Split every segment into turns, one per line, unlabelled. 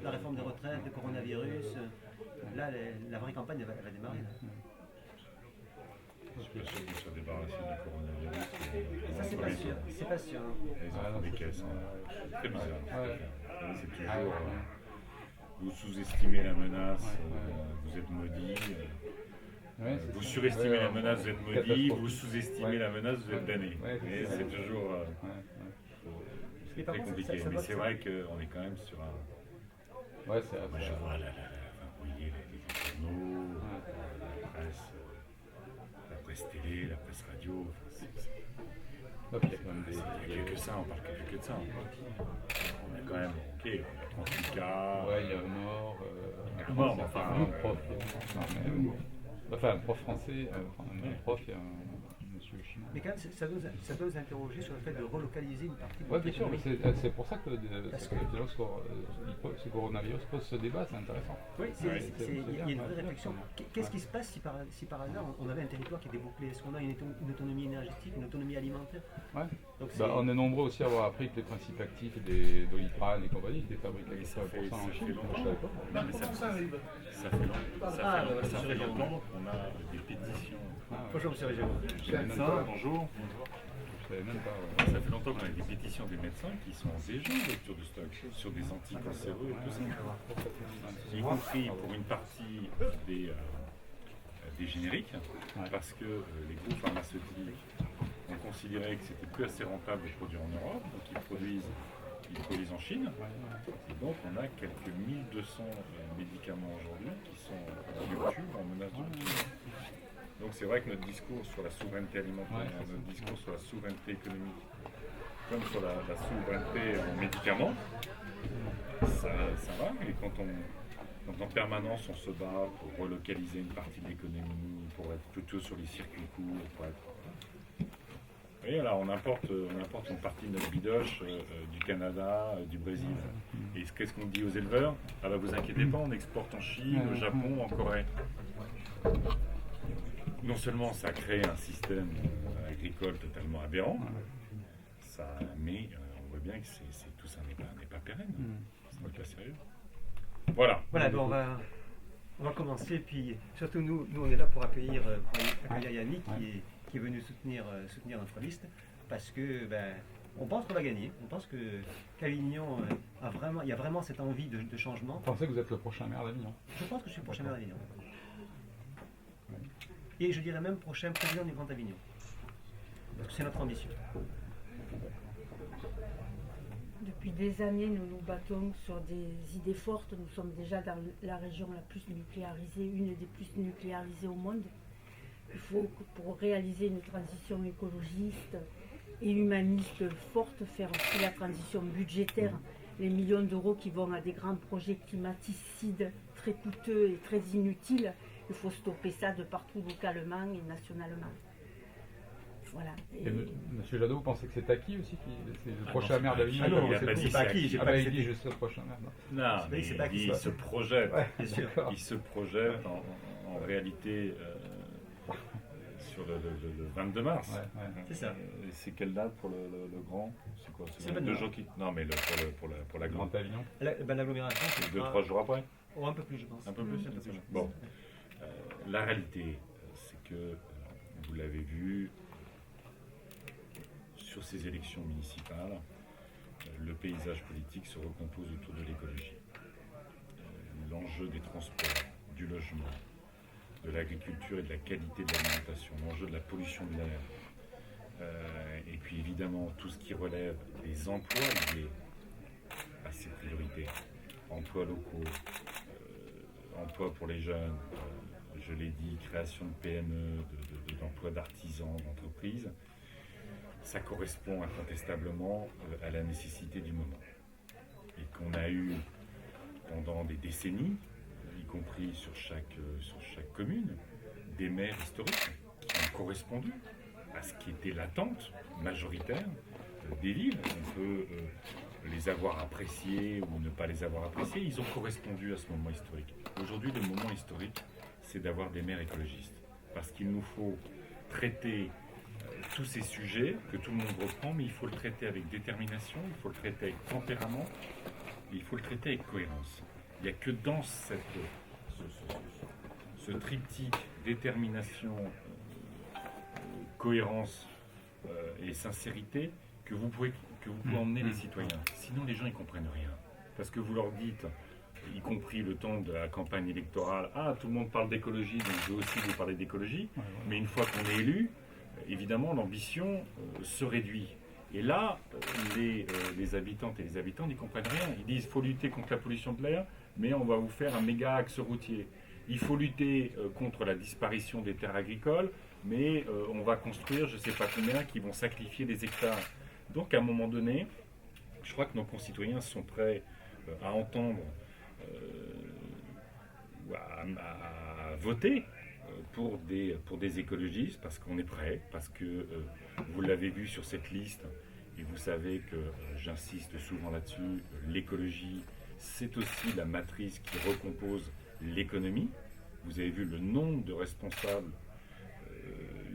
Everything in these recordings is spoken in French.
la réforme des retraites, le coronavirus. Là, la vraie campagne elle va démarrer. Là.
Je suis pas sûr qu'ils soient débarrassés du coronavirus.
Ça, c'est pas sûr. C'est pas sûr.
Ils en font des caisses. C'est très bizarre. C'est toujours. Vous sous-estimez la menace, vous êtes maudit. Vous surestimez la menace, vous êtes maudit. Vous sous-estimez la menace, vous êtes damné. Et c'est toujours très compliqué. Mais c'est vrai qu'on est quand même sur un.
Ouais, c'est
Moi, je vois vous voyez les journaux, la presse télé, la presse radio. Il n'y a que ça, on parle que de ça. On a quand même, ok, on a 38 cas.
Ouais, il y a un mort.
Un mort, mais enfin.
Un prof français, un prof et un monsieur chinois.
Mais quand même, ça doit nous interroger sur le fait de relocaliser une partie de
Oui, bien sûr, c'est pour ça que ce coronavirus pose ce débat, c'est intéressant.
Oui, il y a une vraie réflexion. Qu'est-ce qui se passe si par hasard on avait un territoire qui était bouclé? Est-ce qu'on a une autonomie énergétique, une autonomie alimentaire?
Ouais. Donc, on est nombreux aussi à avoir appris que les principes actifs des Doliprane et compagnie étaient fabriqués avec 80% en Chine.
Non, mais ça fait longtemps qu'on a des pétitions.
Bonjour, monsieur Régent.
Bonjour.
Je savais même pas.
Ça fait longtemps qu'on a des pétitions des médecins qui sont déjà en rupture de stock sur des anticancéreux et tout ça. Y compris pour une partie des génériques, parce que les groupes pharmaceutiques ont considéré que c'était plus assez rentable de produire en Europe, donc ils produisent en Chine. Et donc on a quelques 1200 médicaments aujourd'hui qui sont en rupture, en menace de rupture. Donc c'est vrai que notre discours sur la souveraineté alimentaire, notre discours sur la souveraineté économique, comme sur la souveraineté en médicaments, ça va. Et quand en permanence on se bat pour relocaliser une partie de l'économie, pour être plutôt sur les circuits courts, pour être... Et là, on importe une partie de notre bidoche du Canada, du Brésil. Et qu'est-ce qu'on dit aux éleveurs? Ah bah vous inquiétez pas, on exporte en Chine, au Japon, en Corée. Non seulement ça crée un système agricole totalement aberrant, mais on voit bien que tout ça n'est pas pérenne. C'est pas sérieux. Voilà.
Voilà, on va commencer. Puis surtout nous on est là pour accueillir Yannick qui est venu soutenir notre liste parce que on pense qu'on va gagner. On pense que qu'Avignon il y a vraiment cette envie de changement.
Vous pensez que vous êtes le prochain maire d'Avignon?
Je pense que je suis le prochain maire d'Avignon. Et je dirais même prochain président du Grand Avignon. Parce que c'est notre ambition.
Depuis des années, nous nous battons sur des idées fortes. Nous sommes déjà dans la région la plus nucléarisée, une des plus nucléarisées au monde. Il faut, pour réaliser une transition écologiste et humaniste forte, faire aussi la transition budgétaire. Les millions d'euros qui vont à des grands projets climaticides très coûteux et très inutiles. Il faut stopper ça de partout, localement et nationalement. Voilà.
Et Monsieur Jadot, vous pensez que c'est acquis aussi, c'est le prochain maire d'Avignon?
Non, il a pas dit c'est acquis.
Il dit juste le prochain maire.
Non, mais il se projette.
Bien sûr.
Il se projette en réalité sur le 22 mars.
C'est ça.
C'est quelle date pour le grand? C'est quoi?
C'est le 22
jours qui... Non, mais pour la grande
Avignon.
L'agglomération, c'est
2-3 jours après.
Oh, un peu plus, je pense.
Un peu plus. Bon, la réalité, c'est que vous l'avez vu sur ces élections municipales, le paysage politique se recompose autour de l'écologie. L'enjeu des transports, du logement, de l'agriculture et de la qualité de l'alimentation, l'enjeu de la pollution de l'air, et puis évidemment tout ce qui relève des emplois liés à ces priorités, emplois locaux, emplois pour les jeunes, je l'ai dit, création de PME, d'emplois d'artisans, d'entreprises, ça correspond incontestablement à la nécessité du moment. Et qu'on a eu pendant des décennies, y compris sur chaque commune, des maires historiques qui ont correspondu à ce qui était l'attente majoritaire des villes. On peut les avoir appréciés ou ne pas les avoir appréciés, ils ont correspondu à ce moment historique. Aujourd'hui, le moment historique, c'est d'avoir des maires écologistes. Parce qu'il nous faut traiter tous ces sujets que tout le monde reprend, mais il faut le traiter avec détermination, il faut le traiter avec tempérament, et il faut le traiter avec cohérence. Il n'y a que dans ce triptyque détermination, cohérence et sincérité que vous pouvez emmener les citoyens. Sinon, les gens, ils comprennent rien. Parce que vous leur dites, y compris le temps de la campagne électorale, ah, tout le monde parle d'écologie, donc je vais aussi vous parler d'écologie. Mais une fois qu'on est élu, évidemment, l'ambition se réduit. Et là, les habitantes et les habitants n'y comprennent rien. Ils disent, il faut lutter contre la pollution de l'air, mais on va vous faire un méga axe routier. Il faut lutter contre la disparition des terres agricoles, mais on va construire je ne sais pas combien qui vont sacrifier des hectares. Donc à un moment donné, je crois que nos concitoyens sont prêts à entendre, à voter pour des écologistes, parce qu'on est prêt, parce que vous l'avez vu sur cette liste, et vous savez que j'insiste souvent là-dessus, l'écologie, c'est aussi la matrice qui recompose l'économie. Vous avez vu le nombre de responsables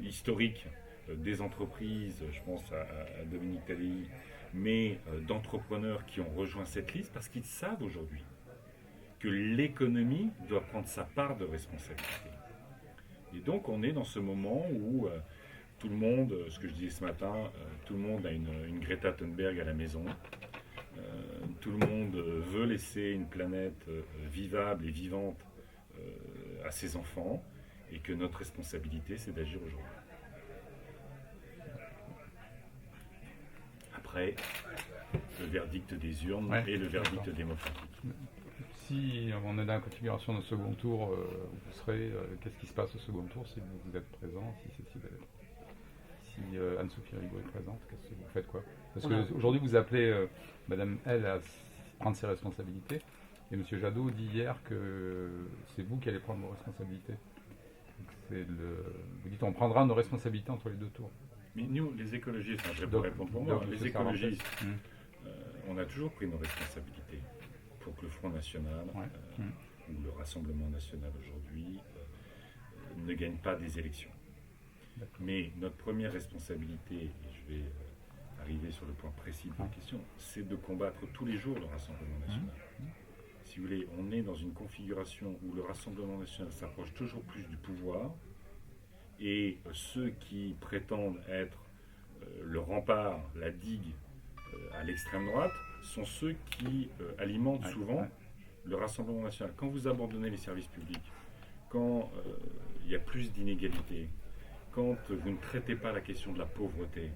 historiques des entreprises, je pense à Dominique Talley, mais d'entrepreneurs qui ont rejoint cette liste parce qu'ils savent aujourd'hui que l'économie doit prendre sa part de responsabilité. Et donc on est dans ce moment où tout le monde, ce que je disais ce matin, tout le monde a une Greta Thunberg à la maison. Tout le monde veut laisser une planète vivable et vivante à ses enfants, et que notre responsabilité, c'est d'agir aujourd'hui. Après, le verdict des urnes et le verdict démocratique.
Si on est dans la configuration de second tour, vous serez, qu'est-ce qui se passe au second tour si vous êtes présent, si Anne-Sophie Rigaud est présente, vous faites quoi? Parce qu'aujourd'hui, vous appelez Madame L à prendre ses responsabilités, et M. Jadot dit hier que c'est vous qui allez prendre vos responsabilités. Vous dites on prendra nos responsabilités entre les deux tours.
Mais nous, les écologistes, je vais répondre pour moi, les écologistes, on a toujours pris nos responsabilités pour que le Front National, ou le Rassemblement National aujourd'hui, ne gagne pas des élections. Mais notre première responsabilité, et je vais arriver sur le point précis de la question, c'est de combattre tous les jours le Rassemblement National. Si vous voulez, on est dans une configuration où le Rassemblement National s'approche toujours plus du pouvoir, et ceux qui prétendent être le rempart, la digue à l'extrême droite, sont ceux qui alimentent souvent le Rassemblement National. Quand vous abandonnez les services publics, quand il y a plus d'inégalités, quand vous ne traitez pas la question de la pauvreté,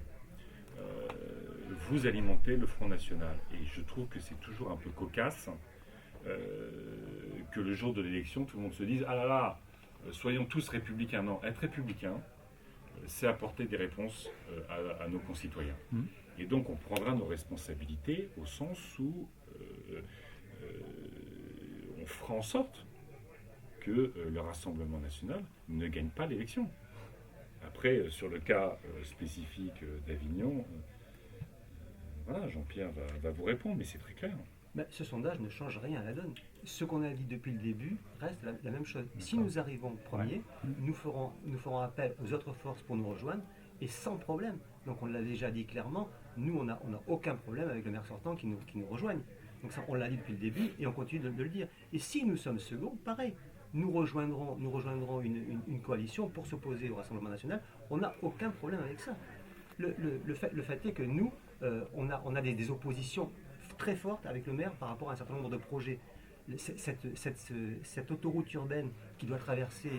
vous alimentez le Front National. Et je trouve que c'est toujours un peu cocasse que le jour de l'élection, tout le monde se dise « Ah là là, soyons tous républicains ». Non, être républicain, c'est apporter des réponses à nos concitoyens. Et donc on prendra nos responsabilités au sens où on fera en sorte que le Rassemblement National ne gagne pas l'élection. Après, sur le cas spécifique d'Avignon, voilà, Jean-Pierre va vous répondre, mais c'est très clair.
Ben, ce sondage ne change rien à la donne. Ce qu'on a dit depuis le début reste la même chose. Si nous arrivons premier, nous ferons appel aux autres forces pour nous rejoindre, et sans problème. Donc on l'a déjà dit clairement, nous on n'a aucun problème avec le maire sortant qui nous rejoigne. Donc ça, on l'a dit depuis le début et on continue de le dire. Et si nous sommes seconds, pareil, nous rejoindrons une coalition pour s'opposer au Rassemblement National. On n'a aucun problème avec ça. Le fait est que nous, on a des oppositions très fortes avec le maire par rapport à un certain nombre de projets. Cette autoroute urbaine qui doit traverser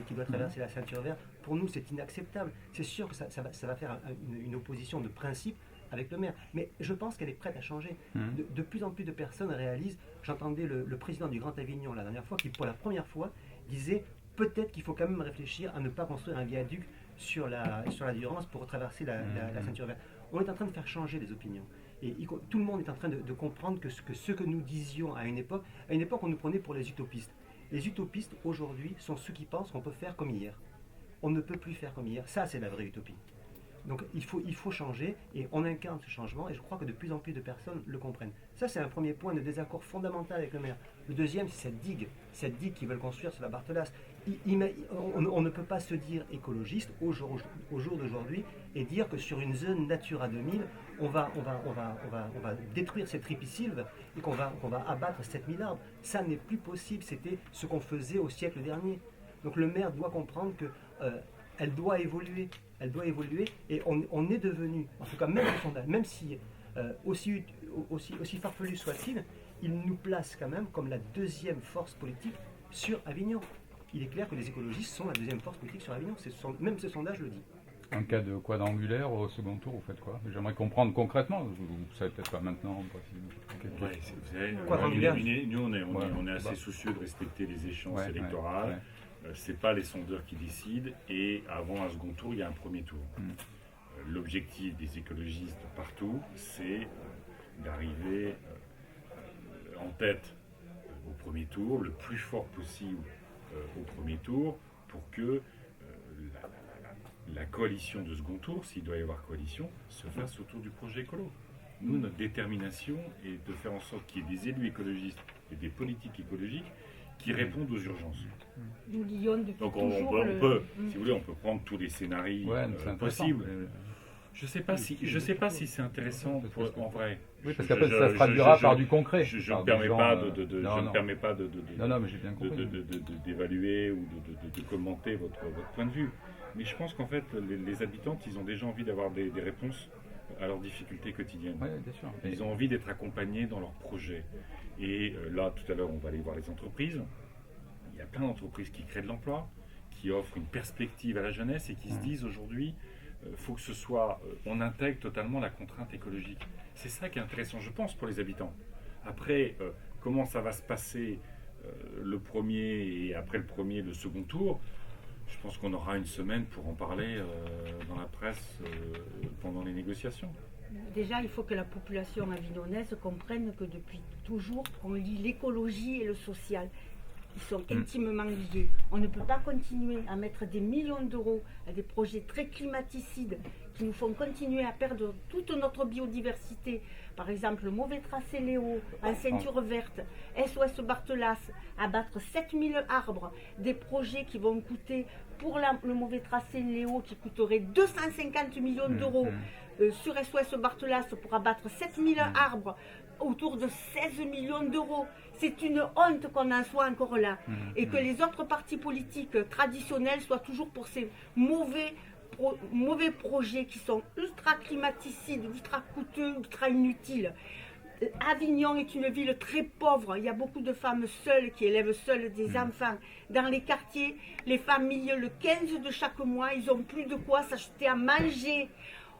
la ceinture verte, pour nous c'est inacceptable. C'est sûr que ça va faire une opposition de principe avec le maire. Mais je pense qu'elle est prête à changer. De plus en plus de personnes réalisent, j'entendais le président du Grand Avignon la dernière fois, qui pour la première fois disait peut-être qu'il faut quand même réfléchir à ne pas construire un viaduc sur la Durance pour traverser la ceinture verte. On est en train de faire changer les opinions. Et tout le monde est en train de comprendre que ce que nous disions à une époque, on nous prenait pour les utopistes. Les utopistes, aujourd'hui, sont ceux qui pensent qu'on peut faire comme hier. On ne peut plus faire comme hier. Ça, c'est la vraie utopie. Donc il faut changer et on incarne ce changement et je crois que de plus en plus de personnes le comprennent. Ça c'est un premier point de désaccord fondamental avec le maire. Le deuxième c'est cette digue qu'ils veulent construire sur la Barthelasse. On ne peut pas se dire écologiste au jour d'aujourd'hui et dire que sur une zone Natura 2000 on va détruire cette ripisylve et qu'on va abattre 7000 arbres. Ça n'est plus possible, c'était ce qu'on faisait au siècle dernier. Donc le maire doit comprendre que elle doit évoluer et on est devenu, en tout cas même le sondage, même si aussi farfelu soit-il, il nous place quand même comme la deuxième force politique sur Avignon. Il est clair que les écologistes sont la deuxième force politique sur Avignon, même ce sondage le dit.
En cas de quadrangulaire au second tour, vous faites quoi? J'aimerais comprendre concrètement, vous savez peut-être pas maintenant.
Ouais, vous savez, nous on est assez soucieux de respecter les échéances électorales. C'est pas les sondeurs qui décident et avant un second tour, il y a un premier tour. L'objectif des écologistes partout, c'est d'arriver en tête au premier tour, le plus fort possible au premier tour, pour que la coalition de second tour, s'il doit y avoir coalition, se fasse autour du projet écolo. Nous, notre détermination est de faire en sorte qu'il y ait des élus écologistes et des politiques écologiques qui répondent aux urgences.
Nous lions depuis
donc
toujours
on peut, si vous voulez, on peut prendre tous les scénarios possibles. Je sais pas si c'est intéressant en vrai.
Oui, parce qu'après ça se traduira par du concret.
Je ne permets pas d'évaluer ou de commenter votre point de vue. Mais je pense qu'en fait, les habitants, ils ont déjà envie d'avoir des réponses à leurs difficultés quotidiennes.
Oui, bien sûr.
Ils ont envie d'être accompagnés dans leurs projets. Et là, tout à l'heure, on va aller voir les entreprises. Il y a plein d'entreprises qui créent de l'emploi, qui offrent une perspective à la jeunesse et qui se disent aujourd'hui, faut que ce soit, on intègre totalement la contrainte écologique. C'est ça qui est intéressant, je pense, pour les habitants. Après, comment ça va se passer le premier et après le premier, le second tour, je pense qu'on aura une semaine pour en parler dans la presse pendant les négociations.
Déjà, il faut que la population avignonnaise comprenne que depuis toujours, on lie l'écologie et le social. Ils sont intimement liés. On ne peut pas continuer à mettre des millions d'euros à des projets très climaticides qui nous font continuer à perdre toute notre biodiversité. Par exemple, le mauvais tracé Léo, en ceinture verte, SOS Barthelasse, abattre 7000 arbres, des projets qui vont coûter, pour le mauvais tracé Léo, qui coûterait 250 millions d'euros, sur SOS Barthelasse pour abattre 7000 arbres, autour de 16 millions d'euros. C'est une honte qu'on en soit encore là. Et que les autres partis politiques traditionnels soient toujours pour ces mauvais projets qui sont ultra climaticides, ultra coûteux, ultra inutiles. Avignon est une ville très pauvre. Il y a beaucoup de femmes seules qui élèvent seules des enfants. Dans les quartiers, les familles, le 15 de chaque mois, ils n'ont plus de quoi s'acheter à manger.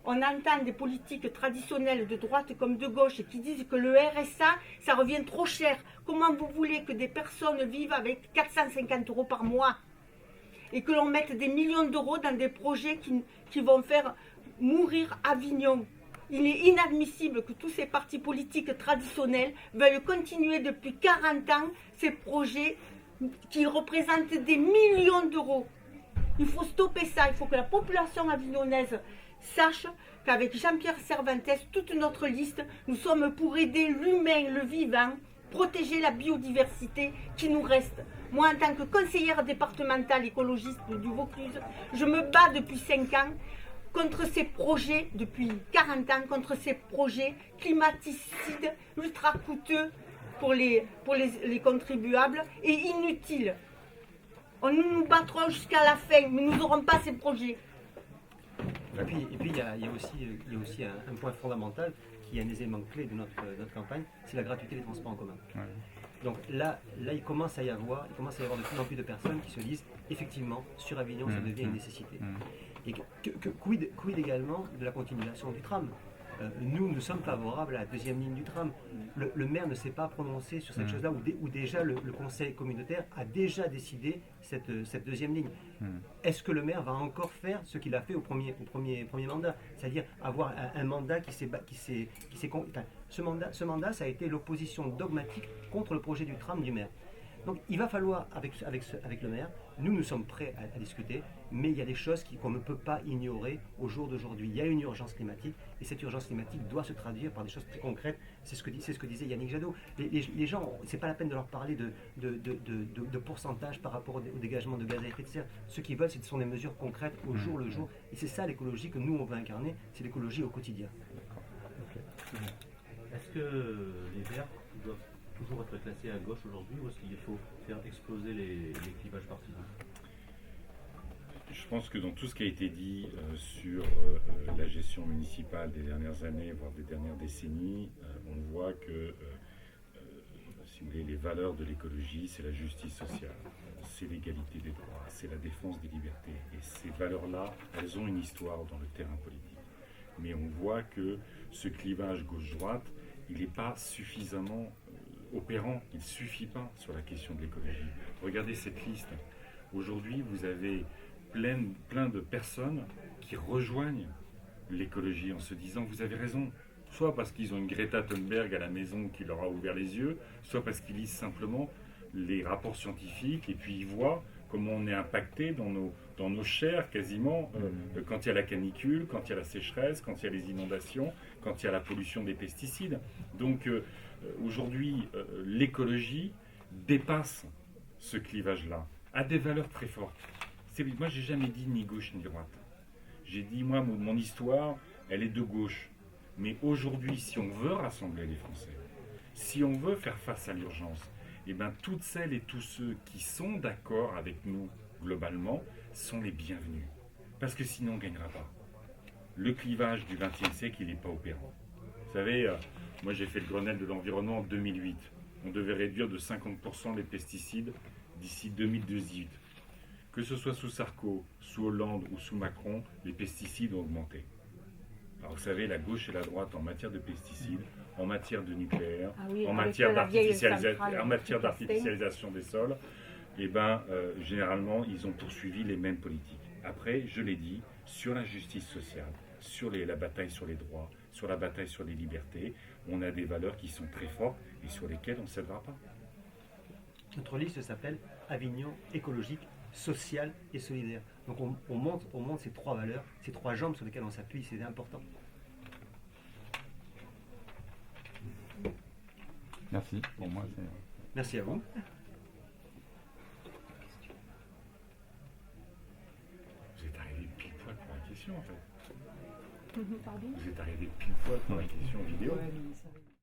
On entend des politiques traditionnelles de droite comme de gauche qui disent que le RSA, ça revient trop cher. Comment vous voulez que des personnes vivent avec 450 € par mois et que l'on mette des millions d'euros dans des projets qui vont faire mourir Avignon? Il est inadmissible que tous ces partis politiques traditionnels veulent continuer depuis 40 ans ces projets qui représentent des millions d'euros. Il faut stopper ça. Il faut que la population avignonnaise sache qu'avec Jean-Pierre Cervantes, toute notre liste, nous sommes pour aider l'humain, le vivant, protéger la biodiversité qui nous reste. Moi, en tant que conseillère départementale écologiste du Vaucluse, je me bats depuis 5 ans contre ces projets, depuis 40 ans, contre ces projets climaticides, ultra coûteux pour les contribuables et inutiles. Nous nous battrons jusqu'à la fin, mais nous n'aurons pas ces projets.
Et puis il y a aussi un point fondamental qui est un des éléments clés de notre campagne, c'est la gratuité des transports en commun. Ouais. Donc là, il commence à y avoir de plus en plus de personnes qui se disent effectivement sur Avignon ça devient une nécessité. Et quid également de la continuation du tram. Nous sommes favorables à la deuxième ligne du tram. Le maire ne s'est pas prononcé sur cette chose-là, où déjà le conseil communautaire a déjà décidé cette deuxième ligne. Est-ce que le maire va encore faire ce qu'il a fait au premier mandat, c'est-à-dire avoir un mandat ce mandat, ça a été l'opposition dogmatique contre le projet du tram du maire. Donc il va falloir, avec le maire, nous sommes prêts à discuter, mais il y a des choses qu'on ne peut pas ignorer au jour d'aujourd'hui. Il y a une urgence climatique, et cette urgence climatique doit se traduire par des choses très concrètes. C'est ce que disait Yannick Jadot. Les gens, c'est pas la peine de leur parler de pourcentage par rapport au dégagement de gaz à effet de serre. Ce qu'ils veulent, ce sont des mesures concrètes au jour le jour. Et c'est ça l'écologie que nous, on veut incarner, c'est l'écologie au quotidien.
Est-ce que les Verts doivent toujours être classés à gauche aujourd'hui ou est-ce qu'il faut faire exploser les clivages partisans?
Je pense que dans tout ce qui a été dit sur la gestion municipale des dernières années, voire des dernières décennies, on voit que si vous voulez, les valeurs de l'écologie, c'est la justice sociale, c'est l'égalité des droits, c'est la défense des libertés. Et ces valeurs-là, elles ont une histoire dans le terrain politique. Mais on voit que ce clivage gauche-droite, il n'est pas suffisamment opérant, il ne suffit pas sur la question de l'écologie. Regardez cette liste. Aujourd'hui, vous avez plein de personnes qui rejoignent l'écologie en se disant vous avez raison, soit parce qu'ils ont une Greta Thunberg à la maison qui leur a ouvert les yeux, soit parce qu'ils lisent simplement les rapports scientifiques et puis ils voient comment on est impacté dans nos chairs quasiment quand il y a la canicule, quand il y a la sécheresse, quand il y a les inondations, quand il y a la pollution des pesticides. Donc aujourd'hui, l'écologie dépasse ce clivage-là, a des valeurs très fortes. Moi, j'ai jamais dit ni gauche ni droite. J'ai dit, moi, mon histoire, elle est de gauche. Mais aujourd'hui, si on veut rassembler les Français, si on veut faire face à l'urgence, eh bien, toutes celles et tous ceux qui sont d'accord avec nous, globalement, sont les bienvenus. Parce que sinon, on ne gagnera pas. Le clivage du XXe siècle, il n'est pas opérant. Vous savez, moi, j'ai fait le Grenelle de l'environnement en 2008. On devait réduire de 50% les pesticides d'ici 2018. Que ce soit sous Sarko, sous Hollande ou sous Macron, les pesticides ont augmenté. Alors vous savez, la gauche et la droite en matière de pesticides, en matière de nucléaire, en matière d'artificialisation des sols, eh ben, généralement, ils ont poursuivi les mêmes politiques. Après, je l'ai dit, sur la justice sociale, sur la bataille sur les droits, sur la bataille sur les libertés, on a des valeurs qui sont très fortes et sur lesquelles on ne cédera pas.
Notre liste s'appelle Avignon écologique, social et solidaire. Donc on monte ces trois valeurs, ces trois jambes sur lesquelles on s'appuie, c'est important.
Merci. Pour moi, c'est...
Merci à vous.
Vous êtes arrivé pile poil pour la question en fait.
Pardon?
Vous êtes arrivé pile poil pour la question vidéo.
Ouais, mais ça va.